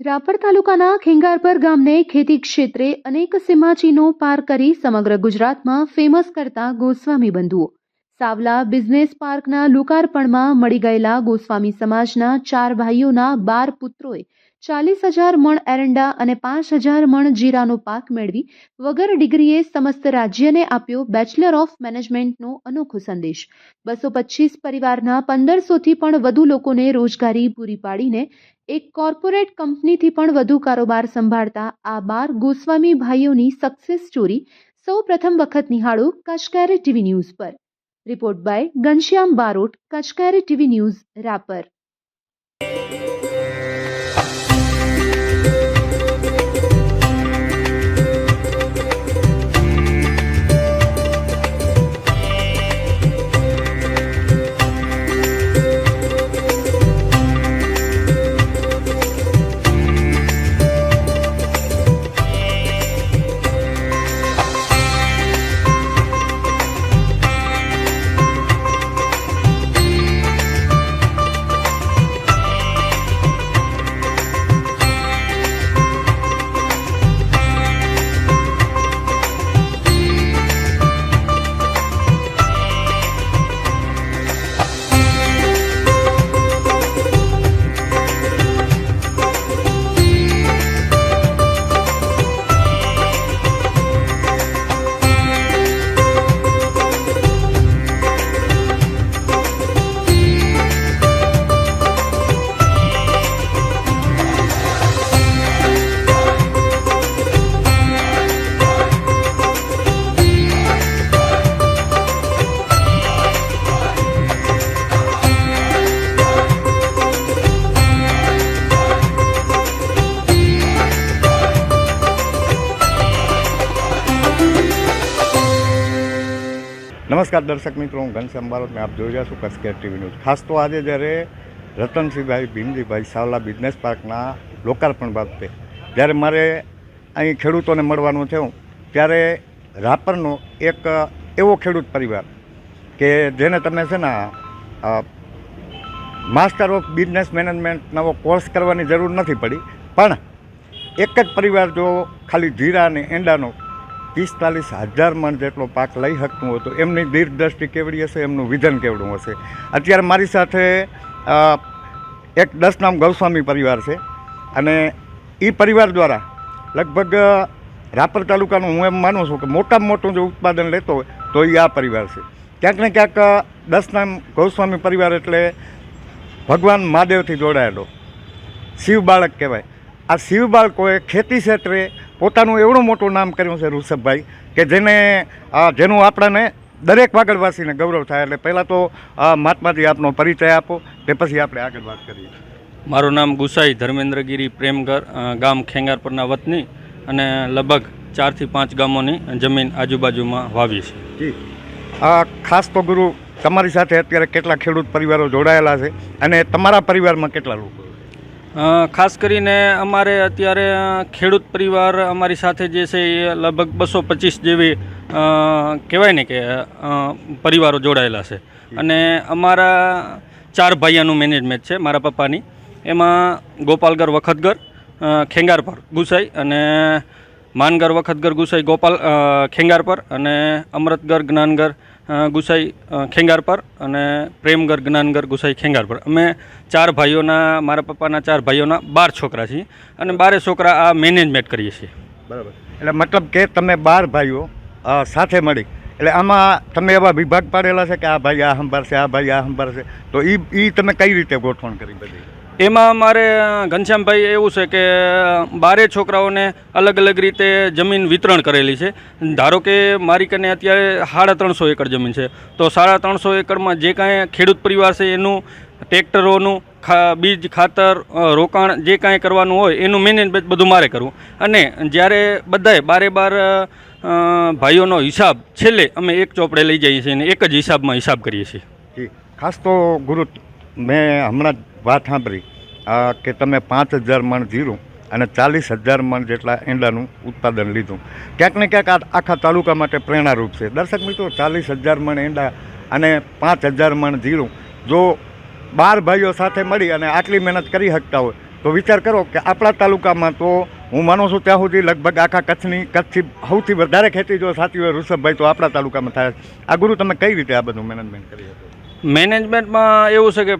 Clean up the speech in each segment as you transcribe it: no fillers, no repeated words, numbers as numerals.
રાપર તાલુકાના ખેંગારપર ગામને ખેતી ક્ષેત્રે અનેક સીમાચીનો પાર કરી સમગ્ર ગુજરાતમાં ફેમસ કરતા ગોસ્વામી બંધુઓ સાવલા બિઝનેસ પાર્કના લોકાર્પણમાં મળી ગયેલા ગોસ્વામી સમાજના 4 ભાઈઓના 12 પુત્રોએ 40,000 મણ એરંડા અને 5,000 મણ જીરાનો પાક મેળવી વગર ડિગ્રીએ સમસ્ત રાજ્યને આપ્યો બેચલર ઓફ મેનેજમેન્ટનો અનોખો સંદેશ। 225 પરિવારના 1500થી પણ વધુ લોકોને રોજગારી પૂરી પાડીને એક કોર્પોરેટ કંપનીથી પણ વધુ કારોબાર સંભાળતા આ 12 ગોસ્વામી ભાઈઓની સક્સેસ સ્ટોરી સૌ પ્રથમ વખત નિહાળો કચકેરી ટીવી ન્યૂઝ પર। Report by Ghanshyam Barot, Kachkeri TV news, Rapar. नमस्कार दर्शक मित्रों, हूँ घनश्याम बारोट ने आप जो रहा छो कचकेरी टीवी न्यूज़। खास तो आज जयरे रतनसिंहभाई भीमजीभाई सावला बिजनेस पार्कना लोकार्पण बाबते जयरे मारे अहीं खेडूतोने मळवानुं थयुं त्यारे रापरनो एक एवो खेडूत परिवार के जेने तमे छे ने मास्टर ऑफ बिजनेस मैनेजमेंट नवो कोर्स करवानी जरूर नहीं पड़ी, पण एक ज परिवार जो खाली जीरा अने एंडानो 45,000 मण जेटलो पाक लई शकतो हतो एमनी दूरदृष्टि केवड़ी हशे, एमनुं विजन केवडुं हशे। अत्यारे मारी साथे एक 10 नाम गोस्वामी परिवार छे अने ई परिवार द्वारा लगभग रापर तालुकानुं हूँ एम मानुं छुं के मोटामां मोटुं जो उत्पादन लेतो होय तो ई आ परिवार छे। क्यांक ने क्यांक 10 नाम गोस्वामी परिवार एटले भगवान महादेवथी जोड़ायेलो शिव बाळक कहेवाय। आ शिव बाळकोए खेती क्षेत्रे પોતાનું એવડું મોટું નામ કર્યું છે ઋષભભાઈ કે જેનું આપણાને દરેક વાગડવાસીને ગૌરવ થાય। એટલે પહેલાં તો મહાત્માજી આપનો પરિચય આપો તે પછી આપણે આગળ વાત કરીએ। મારું નામ ગુસાઈ ધર્મેન્દ્રગીરી પ્રેમગર, ગામ ખેંગારપરના વતની અને લગભગ 4 થી 5 ગામોની જમીન આજુબાજુમાં વાવી છે। જી, ખાસ તો ગુરુ તમારી સાથે અત્યારે કેટલા ખેડૂત પરિવારો જોડાયેલા છે અને તમારા પરિવારમાં કેટલા લોકો? ખાસ કરીને અમારે અત્યારે ખેડૂત પરિવાર અમારી સાથે જે છે એ લગભગ 225 જેવી કહેવાય ને કે પરિવારો જોડાયેલા છે અને અમારા 4 ભાઈઓનું મેનેજમેન્ટ છે મારા પપ્પાની। એમાં ગોપાલગર વખતગર, ખેંગારપર ગુસાઈ અને માનગર વખતગર ગુસાઈ ગોપાલ ખેંગારપર અને અમૃતગર જ્ઞાનગર ગુસાઈ ખેંગારપર અને પ્રેમગર જ્ઞાનગર ગુસાઈ ખેંગારપર। અમે 4 ભાઈઓના, મારા પપ્પાના 4 ભાઈઓના 12 છોકરા છીએ અને 12 છોકરા આ મેનેજમેન્ટ કરીએ છીએ। બરાબર, એટલે મતલબ કે તમે 12 ભાઈઓ સાથે મળી એટલે આમાં તમે એવા વિભાગ પાડેલા છે કે આ ભાઈ આ સંભાળશે, આ ભાઈ આ સંભાળશે, તો એ તમે કઈ રીતે ગોઠવણ કરી બધી? એમાં અમારે ઘનશ્યામભાઈ એવું છે કે 12 છોકરાઓને અલગ અલગ રીતે જમીન વિતરણ કરેલી છે। ધારો કે મારી કને અત્યારે 350 એકર જમીન છે, તો 350 એકરમાં જે કાંઈ ખેડૂત પરિવાર છે એનું ટ્રેક્ટરોનું બીજ, ખાતર, રોકાણ જે કાંઈ કરવાનું હોય એનું મેનેજમેન્ટ બધું મારે કરવું અને જ્યારે બધાએ 12 ભાઈઓનો હિસાબ છેલ્લે અમે એક ચોપડે લઈ જઈએ છીએ અને એક જ હિસાબમાં હિસાબ કરીએ છીએ। ખાસ તો ગુરુ મેં હમણાં વાત સાંભળી કે તમે 5,000 મણ જીરું અને 40,000 મણ જેટલા એંડાનું ઉત્પાદન લીધું। ક્યાંક ને ક્યાંક આખા તાલુકા માટે પ્રેરણારૂપ છે। દર્શક મિત્રો, 40,000 મણ એંડા અને 5,000 મણ જીરું જો 12 ભાઈઓ સાથે મળી અને આટલી મહેનત કરી શકતા હોય તો વિચાર કરો કે આપણા તાલુકામાં તો હું માનું છું ત્યાં સુધી લગભગ આખા કચ્છથી સૌથી વધારે ખેતી જો સાચી હોય ઋષભભાઈ તો આપણા તાલુકામાં થાય. આ ગુરુ તમે કઈ રીતે આ બધું મેનેજમેન્ટ કરી શકો? મેનેજમેન્ટમાં એવું છે કે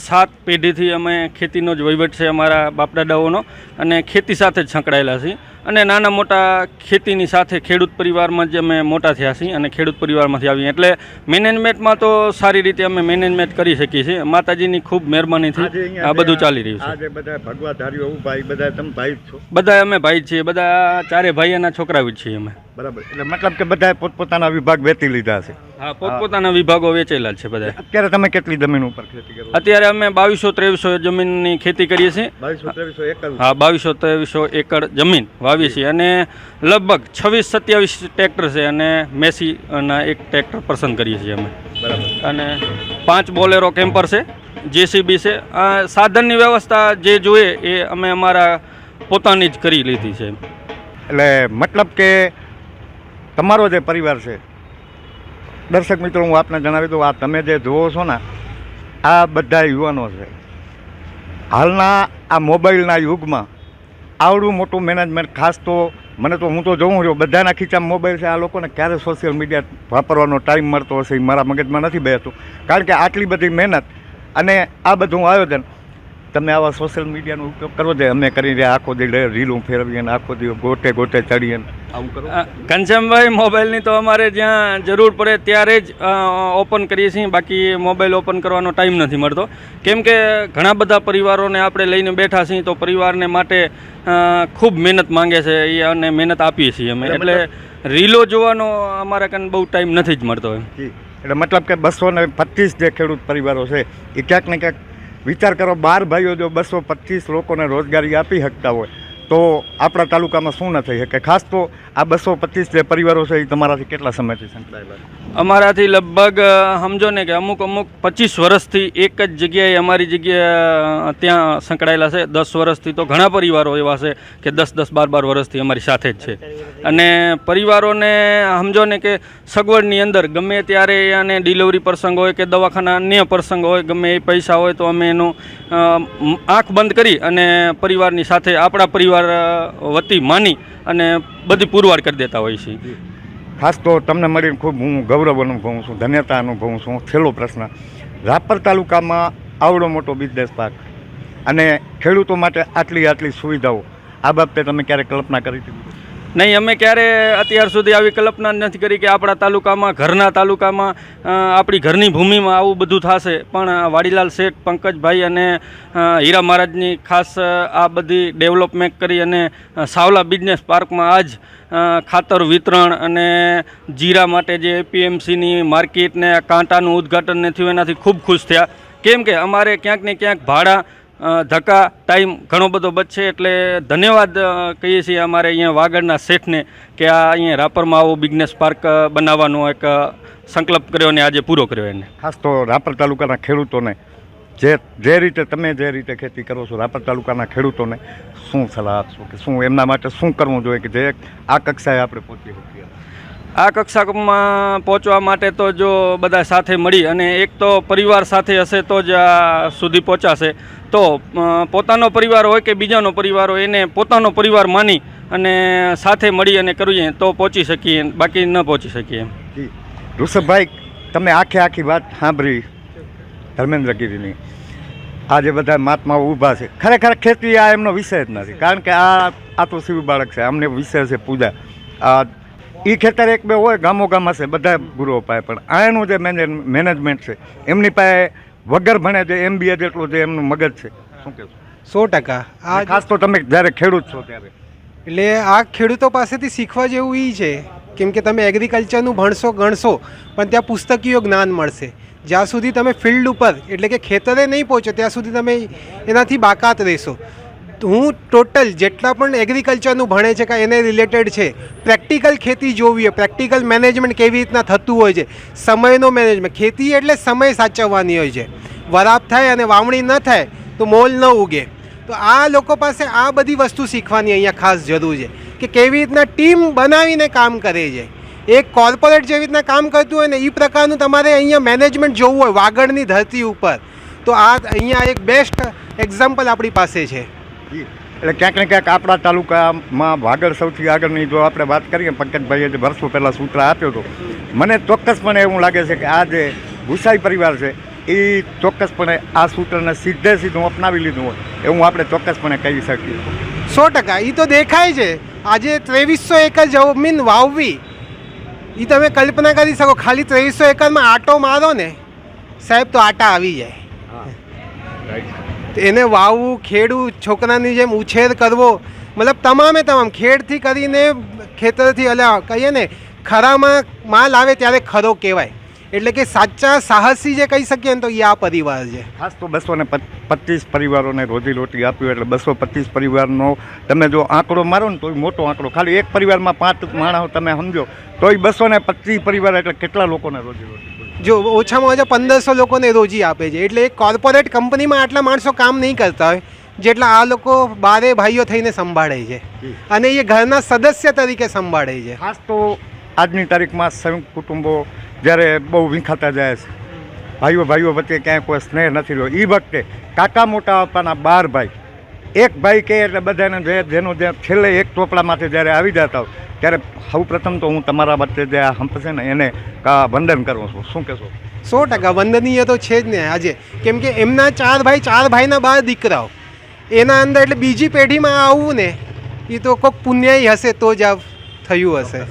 7 પેઢીથી અમે ખેતીનો જ વહીવટ છે અમારા બાપદાદાઓનો, અને ખેતી સાથે જ સંકળાયેલા છીએ, અને નાના મોટા ખેતીની સાથે ખેડૂત પરિવારમાં જ અમે મોટા થયા છીએ અને ખેડૂત પરિવારમાંથી આવીએ, એટલે મેનેજમેન્ટમાં તો સારી રીતે અમે મેનેજમેન્ટ કરી શકીએ છીએ. માતાજીની ખૂબ મહેરબાનીથી આ બધું ચાલી રહ્યું છે. આજે બધા ભગવાધારીઓ ભાઈ બધા તમે ભાઈ જ છો? બધા અમે ભાઈ જ છીએ, બધા 4 ભાઈઓના છોકરાઓ જ છીએ અમે. બરાબર, એટલે મતલબ કે બધા પોતપોતાના વિભાગ વેચી લીધા છે? હા, પોતપોતાના વિભાગો વેચેલા છે બધા. અત્યારે તમે કેટલી જમીન ઉપર ખેતી કરો? અત્યારે અમે 2200-2300 જમીનની ખેતી કરીએ છીએ. 2200-2300 એકર? હા, 2200-2300 એકર જમીન વાવીએ છીએ, અને લગભગ 26-27 ટ્રેક્ટર છે, અને મેસીના એક ટ્રેક્ટર પસંદ કરીએ છીએ અમે. બરાબર. અને 5 બોલેરો કેમ્પર છે, જેસીબી છે. આ સાધનની વ્યવસ્થા જે જોઈએ એ અમે અમારા પોતાની જ કરી લીધી છે. એટલે મતલબ કે તમારો જે પરિવાર છે, દર્શક મિત્રો હું આપને જણાવી દઉં, આ તમે જે જુઓ છો ને આ બધા યુવાનો છે. હાલના આ મોબાઈલના યુગમાં આવડું મોટું મેનેજમેન્ટ, ખાસ તો મને તો હું તો જોઉં છું બધાના ખીચામાં મોબાઈલ છે. આ લોકોને ક્યારે સોશિયલ મીડિયા વાપરવાનો ટાઈમ મળતો હશે એ મારા મગજમાં નથી બેસતું, કારણ કે આટલી બધી મહેનત અને આ બધું આયોજન તમે આવા સોશિયલ મીડિયાનો ઉપયોગ કરો છો. અમે કરી રહ્યા આખો દી રીલું ફેરવીએ ને આખો દી ગોટે ગોટે ચડીએ આવું કરો? ઘનશ્યામભાઈ, મોબાઈલની તો અમારે જ્યાં જરૂર પડે ત્યારે જ ઓપન કરીએ છીએ, બાકી મોબાઈલ ઓપન કરવાનો ટાઈમ નથી મળતો, કેમ કે ઘણા બધા પરિવારોને આપણે લઈને બેઠા છીએ, તો પરિવારને માટે ખૂબ મહેનત માંગે છે એ, અને મહેનત આપીએ છીએ અમે, એટલે રીલો જોવાનો અમારે કાન બહુ ટાઈમ નથી જ મળતો એમ. એટલે મતલબ કે 225 જે ખેડૂત પરિવારો છે એ ક્યાંક ને ક્યાંક વિચાર કરો, 12 ભાઈઓ જો 225 લોકોને રોજગારી આપી શકતા હોય તો આપણા તાલુકામાં શું ન થઈ શકે? ખાસ તો આ 225 જે પરિવારો છે એ તમારાથી કેટલા સમયથી સંકળાયેલા? અમારાથી લગભગ સમજો ને કે અમુક 25 વર્ષથી એક જ જગ્યાએ અમારી જગ્યા ત્યાં સંકળાયેલા છે. 10 વર્ષથી તો ઘણા પરિવારો એવા છે કે 10-10, 12 વર્ષથી અમારી સાથે જ છે, અને પરિવારોને સમજો ને કે સગવડની અંદર ગમે ત્યારે અને ડિલિવરી પ્રસંગ હોય કે દવાખાના અન્ય પ્રસંગ હોય, ગમે એ પૈસા હોય તો અમે એનું આંખ બંધ કરી અને પરિવારની સાથે આપણા પરિવાર વતી માની અને બધી પુરવાર કરી દેતા હોય છે. ખાસ તો તમને મળીને ખૂબ હું ગૌરવ અનુભવું છું, ધન્યતા અનુભવું છું. છેલ્લો પ્રશ્ન, રાપર તાલુકામાં આવડો મોટો બિઝનેસ પાર્ક અને ખેડૂતો માટે આટલી સુવિધાઓ, આ બાબતે તમે ક્યારે કલ્પના કરી હતી? નહીં, અમે ક્યારે અત્યાર સુધી આવી કલ્પના નથી કરી કે આપણા તાલુકામાં, ઘરના તાલુકામાં, આપણી ઘરની ભૂમિમાં આવું બધું થશે. પણ વાડીલાલ શેઠ, પંકજભાઈ અને હીરા મહારાજની ખાસ આ બધી ડેવલપમેન્ટ કરી અને સાવલા બિઝનેસ પાર્કમાં આજ ખાતર વિતરણ અને જીરા માટે જે એપીએમસીની માર્કેટ ને કાંટાનું ઉદ્ઘાટન ને થયું એનાથી ખૂબ ખુશ થયા, કેમ કે અમારે ક્યાંક ને ક્યાંક ભાડા ધક્કા ટાઈમ ઘણો બધો બચશે. એટલે ધન્યવાદ કહીએ છીએ અમારે અહીંયા વાગડના શેઠને કે આ અહીંયા રાપરમાં આવો બિઝનેસ પાર્ક બનાવવાનો એક સંકલ્પ કર્યો ને આજે પૂરો કર્યો એને. ખાસ તો રાપર તાલુકાના ખેડૂતોને જે રીતે તમે જે રીતે ખેતી કરો છો, રાપર તાલુકાના ખેડૂતોને શું સલાહ આપશો કે શું એમના માટે શું કરવું જોઈએ કે જે આ કક્ષાએ આપણે પહોંચી શકીએ? આ કક્ષામાં પહોંચવા માટે તો જો બધા સાથે મળી અને એક તો પરિવાર સાથે હશે તો જ આ સુધી પહોંચાશે. તો પોતાનો પરિવાર હોય કે બીજાનો પરિવાર હોય, એને પોતાનો પરિવાર માની અને સાથે મળી અને કરીએ તો પહોંચી શકીએ, બાકી ન પહોંચી શકીએ. ઋષભભાઈ, તમે આખી વાત સાંભળી ધર્મેન્દ્રગીરીની, આ જે બધા મહાત્માઓ ઊભા છે, ખરેખર ખેતી આ એમનો વિષય જ નથી, કારણ કે આ તો શિવ બાળક છે, અમને વિષય છે પૂજા. એ ખેતર એક બે હોય ગામો ગામ હશે બધા ગુરુઓ પાસે, પણ આનું જે મેનેજમેન્ટ છે એમની પાસે વગર ભણે જે MBA જેટલું જે એમનું મગજ છે. શું કહેશો? 100%. આ ખાસ તો તમે જ્યારે ખેડૂત છો ત્યારે એટલે આ ખેડૂતો પાસેથી શીખવા જેવું એ છે, કેમ કે તમે એગ્રીકલ્ચરનું ભણશો ગણશો પણ ત્યાં પુસ્તકીય જ્ઞાન મળશે. જ્યાં સુધી તમે ફિલ્ડ ઉપર એટલે કે ખેતરે નહીં પહોંચો ત્યાં સુધી તમે એનાથી બાકાત રહેશો. હું ટોટલ જેટલા પણ એગ્રીકલ્ચરનું ભણે છે કે એને રિલેટેડ છે, પ્રેક્ટિકલ ખેતી જોવી હોય, પ્રેક્ટિકલ મેનેજમેન્ટ કેવી રીતના થતું હોય છે, સમયનો મેનેજમેન્ટ. ખેતી એટલે સમય સાચવવાની હોય છે. વરાપ થાય અને વાવણી ન થાય તો મોલ ન ઉગે. તો આ લોકો પાસે આ બધી વસ્તુ શીખવાની અહીંયા ખાસ જરૂર છે કે કેવી રીતના ટીમ બનાવીને કામ કરે છે. એક કોર્પોરેટ જેવી રીતના કામ કરતું હોય ને એ પ્રકારનું તમારે અહીંયા મેનેજમેન્ટ જોવું હોય વાગડની ધરતી ઉપર, તો તો આ અહીંયા એક બેસ્ટ એક્ઝામ્પલ આપણી પાસે છે. એટલે ક્યાંક ને ક્યાંક આપણા તાલુકામાં વાગડ સૌથી આગળની જો આપણે વાત કરીએ, પંકજભાઈએ જે વર્ષો પહેલાં સૂત્ર આપ્યો હતો, મને ચોક્કસપણે એવું લાગે છે કે આ જે ગુસાઈ પરિવાર છે એ ચોક્કસપણે આ સૂત્રને સીધું અપનાવી લીધું હોય એવું આપણે ચોક્કસપણે કહી શકીએ. 100%. એ તો દેખાય છે. આજે 2300 એકર જમીન વાવવી, એ તમે કલ્પના કરી શકો. ખાલી 2300 એકરમાં આટો મારો ને સાહેબ તો આટા આવી જાય. એને વાવવું, ખેડવું, છોકરાની જેમ ઉછેર કરવો, મતલબ તમામ ખેડથી કરીને ખેતરથી કહીએ ને ખરામાં માલ આવે ત્યારે ખરો કહેવાય. એટલે કે સાચા સાહસી જે કહી શકીએ ને તો એ આ પરિવાર છે. ખાસ તો 225 પરિવારોને રોજીરોટી આપ્યું એટલે 225 પરિવારનો તમે જો આંકડો મારો ને તો મોટો આંકડો. ખાલી એક પરિવારમાં 5 માણસ તમે સમજો તો એ 225 પરિવાર એટલે કેટલા લોકોને રોજીરોટી? જો ઓછામાં ઓછા 1500 લોકોને રોજી આપે છે. એટલે એક કોર્પોરેટ કંપનીમાં આટલા માણસો કામ નહીં કરતા હોય જેટલા આ લોકો 12 ભાઈઓ થઈને સંભાળે છે અને એ ઘરના સદસ્ય તરીકે સંભાળે છે. ખાસ તો આજની તારીખમાં સંયુક્ત કુટુંબો જ્યારે બહુ વિંખાતા જાય છે, ભાઈઓ વચ્ચે ક્યાંય કોઈ સ્નેહ નથી રહ્યો, એ વખતે કાકા મોટા બાપાના 12 ભાઈ, એક ભાઈ કહે એટલે બધાને જેનું જે છેલ્લે એક ચોપડામાંથી જ્યારે આવી જતા હોય ત્યારે સૌ પ્રથમ તો હું તમારા વચ્ચે જે આ હંપ છે ને એને વંદન કરું છું. શું કહેશો? 100% વંદનીય તો છે જ ને આજે. કેમ કે એમના 4 ભાઈના 12 દીકરાઓ એના અંદર, એટલે બીજી પેઢીમાં આવવું ને એ તો કોઈક પુણ્યાય હશે તો જ આ થયું હશે.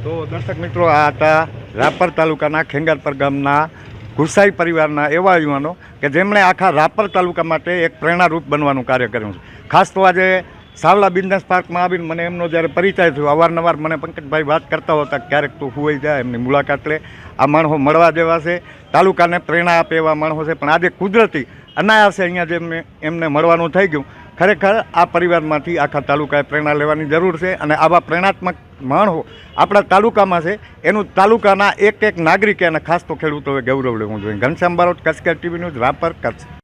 તો દર્શક મિત્રો, આ હતા રાપર તાલુકાના ખેંગારપર ગામના ગુસાઈ પરિવારના એવા યુવાનો કે જેમણે આખા રાપર તાલુકા માટે એક પ્રેરણારૂપ બનવાનું કાર્ય કર્યું છે. ખાસ તો આજે સાવલા બિઝનેસ પાર્કમાં આવીને મને એમનો જ્યારે પરિચય થયો, અવારનવાર મને પંકજભાઈ વાત કરતા હતા ક્યારેક તો હુઈ જાય એમની મુલાકાત લે. આ માણસો મળવા જેવા છે, તાલુકાને પ્રેરણા આપે એવા માણસો છે. પણ આજે કુદરતી અનાયાસે અહીંયા જે એમને મળવાનું થઈ ગયું, ખરેખર આ પરિવારમાંથી આખા તાલુકાએ પ્રેરણા લેવાની જરૂર છે. અને આવા પ્રેરણાત્મક માણસો આપણા તાલુકામાં છે, એનું તાલુકાના એક નાગરિકે અને ખાસ તો ખેડૂતોએ ગૌરવ લેવું જોઈએ. Ghanshyam Barot, Kutch TV news, Rapar, Kutch.